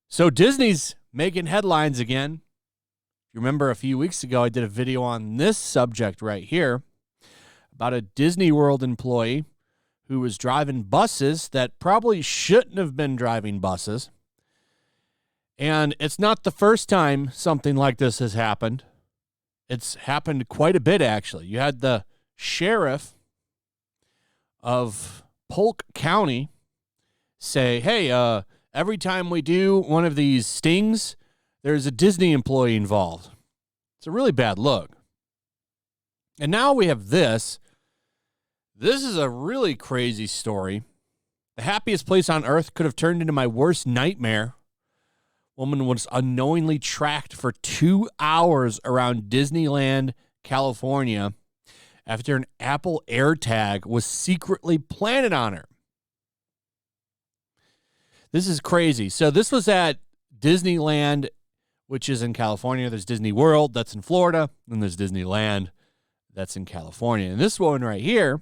So Disney's making headlines again. You remember a few weeks ago, I did a video on this subject right here about a Disneyworld employee who was driving buses that probably shouldn't have been driving buses. And it's not the first time something like this has happened. It's happened quite a bit, actually. You had the sheriff of Polk County say, hey, every time we do one of these stings, there's a Disney employee involved. It's a really bad look. And now we have this. This is a really crazy story. The happiest place on earth could have turned into my worst nightmare. Woman was unknowingly tracked for 2 hours around Disneyland, California, after an Apple AirTag was secretly planted on her. This is crazy. So this was at Disneyland, which is in California. There's Disneyworld, that's in Florida. And there's Disneyland, that's in California. And this woman right here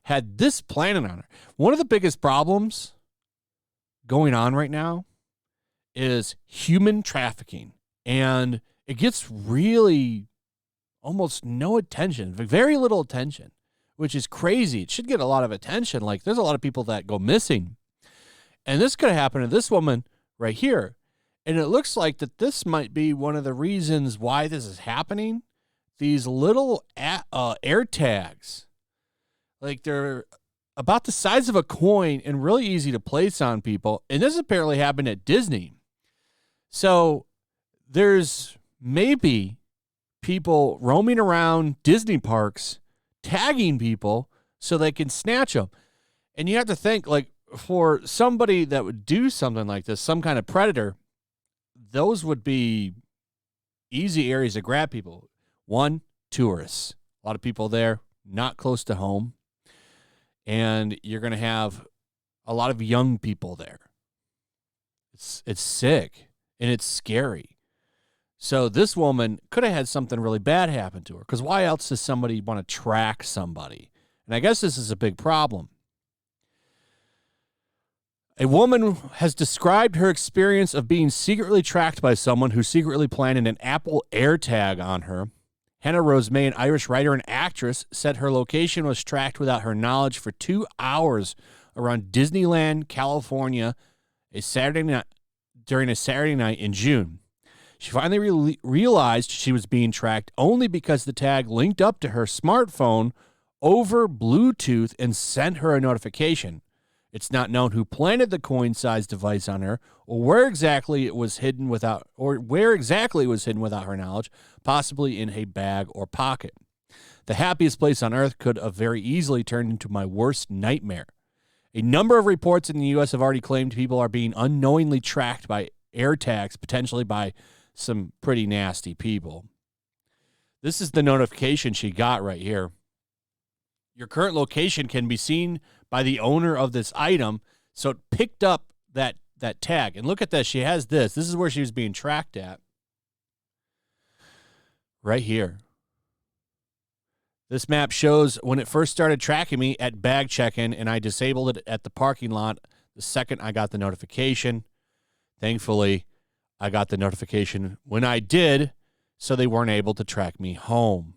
had this planted on her. One of the biggest problems going on right now is human trafficking. And it gets really almost no attention, very little attention, which is crazy. It should get a lot of attention. Like, there's a lot of people that go missing. And this could have happened to this woman right here. And it looks like that this might be one of the reasons why this is happening. These little AirTags, like they're about the size of a coin and really easy to place on people. And this apparently happened at Disney. So there's maybe people roaming around Disney parks, tagging people so they can snatch them. And you have to think, like, for somebody that would do something like this, some kind of predator, those would be easy areas to grab people. One, tourists. A lot of people there, not close to home. And you're going to have a lot of young people there. It's sick, and it's scary. So this woman could have had something really bad happen to her, because why else does somebody want to track somebody? And I guess this is a big problem. A woman has described her experience of being secretly tracked by someone who secretly planted an Apple AirTag on her. Hannah Rose May, an Irish writer and actress, said her location was tracked without her knowledge for 2 hours around Disneyland, California, during a Saturday night in June. She finally realized she was being tracked only because the tag linked up to her smartphone over Bluetooth and sent her a notification. It's not known who planted the coin-sized device on her, or where exactly it was hidden without her knowledge, possibly in a bag or pocket. The happiest place on earth could have very easily turned into my worst nightmare. A number of reports in the U.S. have already claimed people are being unknowingly tracked by AirTags, potentially by some pretty nasty people. This is the notification she got right here. Your current location can be seen by the owner of this item. So it picked up that tag. And look at this. She has this. This is where she was being tracked at. Right here. This map shows when it first started tracking me at bag check-in, and I disabled it at the parking lot the second I got the notification. Thankfully, I got the notification when I did, so they weren't able to track me home.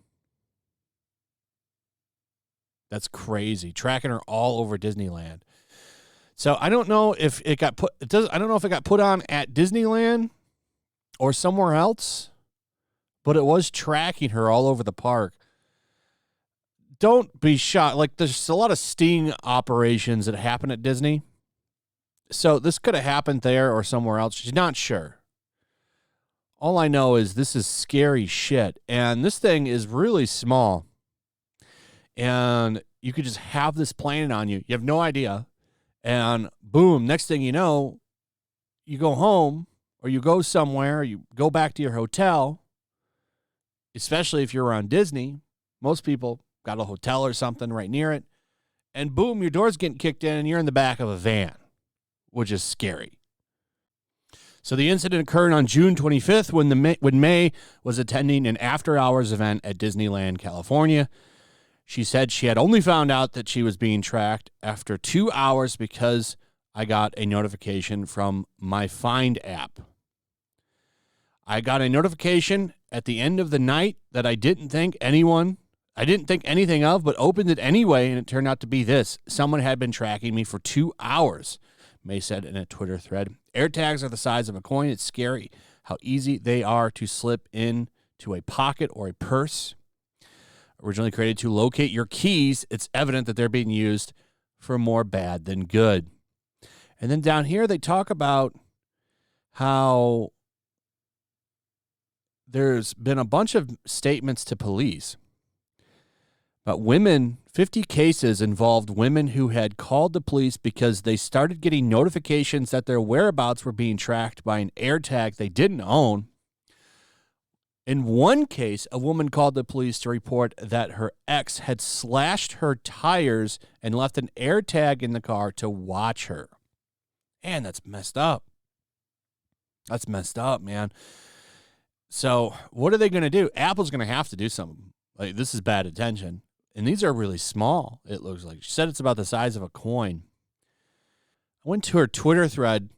That's crazy. Tracking her all over Disneyland. So I don't know if it got put. I don't know if it got put on at Disneyland or somewhere else, but it was tracking her all over the park. Don't be shocked. Like, there's a lot of sting operations that happen at Disney. So this could have happened there or somewhere else. She's not sure. All I know is this is scary shit. And this thing is really small. And you could just have this planted on you. You have no idea. And boom, next thing you know, you go home or you go somewhere, you go back to your hotel, especially if you're around Disney. Most people got a hotel or something right near it. And boom, your door's getting kicked in and you're in the back of a van, which is scary. So the incident occurred on June 25th when May was attending an after-hours event at Disneyland, California. She said she had only found out that she was being tracked after 2 hours because I got a notification from my Find app. I got a notification at the end of the night that I didn't think anything of, but opened it anyway, and it turned out to be this. Someone had been tracking me for 2 hours, May said in a Twitter thread. AirTags are the size of a coin. It's scary how easy they are to slip into a pocket or a purse. Originally created to locate your keys, it's evident that they're being used for more bad than good. And then down here, they talk about how there's been a bunch of statements to police. But 50 cases involved women who had called the police because they started getting notifications that their whereabouts were being tracked by an AirTag they didn't own. In one case, a woman called the police to report that her ex had slashed her tires and left an AirTag in the car to watch her. Man, that's messed up. That's messed up, man. So what are they going to do? Apple's going to have to do something. Like, this is bad attention. And these are really small, it looks like. She said it's about the size of a coin. I went to her Twitter thread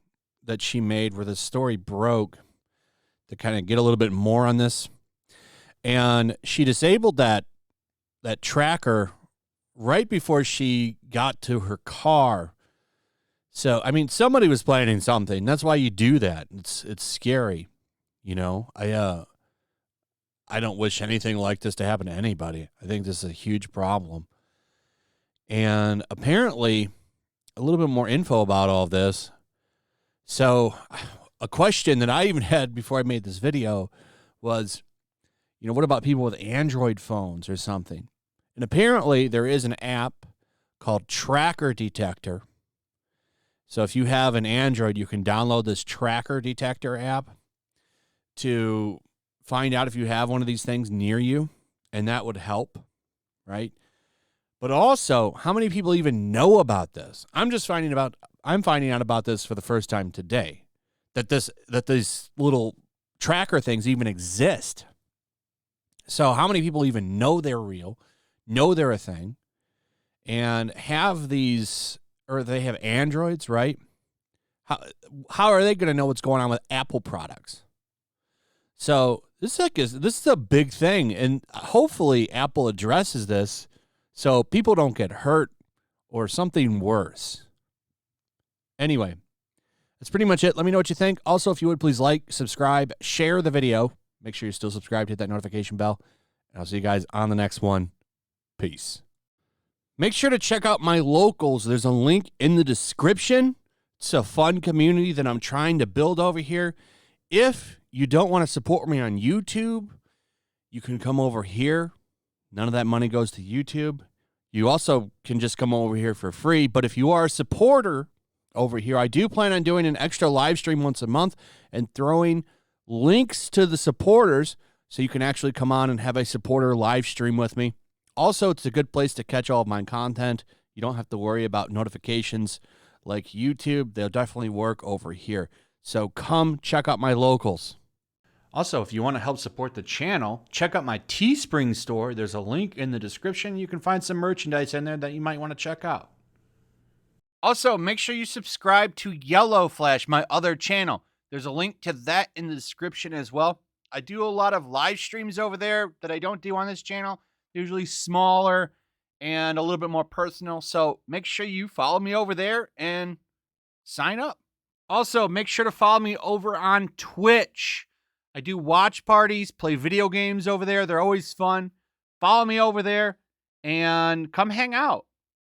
that she made where the story broke to kind of get a little bit more on this. And she disabled that tracker right before she got to her car. So, I mean, somebody was planning something. That's why you do that. It's scary. You know, I don't wish anything like this to happen to anybody. I think this is a huge problem. And apparently, a little bit more info about all of this. So, a question that I even had before I made this video was, what about people with Android phones or something? And apparently, there is an app called Tracker Detector. So, if you have an Android, you can download this Tracker Detector app to find out if you have one of these things near you, and that would help, right? But also, how many people even know about this? I'm finding out about this for the first time today, that these little tracker things even exist. So how many people even know they're real, know they're a thing, and have these, or they have Androids, right? How are they going to know what's going on with Apple products? So this is a big thing, and hopefully Apple addresses this so people don't get hurt or something worse. Anyway, that's pretty much it. Let me know what you think. Also, if you would, please like, subscribe, share the video. Make sure you're still subscribed, hit that notification bell, and I'll see you guys on the next one. Peace. Make sure to check out my locals. There's a link in the description. It's a fun community that I'm trying to build over here. If you don't want to support me on YouTube, you can come over here. None of that money goes to YouTube. You also can just come over here for free. But if you are a supporter over here, I do plan on doing an extra live stream once a month and throwing links to the supporters so you can actually come on and have a supporter live stream with me. Also, it's a good place to catch all of my content. You don't have to worry about notifications like YouTube. They'll definitely work over here. So come check out my locals. Also, if you want to help support the channel, check out my Teespring store. There's a link in the description. You can find some merchandise in there that you might want to check out. Also, make sure you subscribe to YellowFlash, my other channel. There's a link to that in the description as well. I do a lot of live streams over there that I don't do on this channel. Usually smaller and a little bit more personal. So make sure you follow me over there and sign up. Also, make sure to follow me over on Twitch. I do watch parties, play video games over there. They're always fun. Follow me over there and come hang out.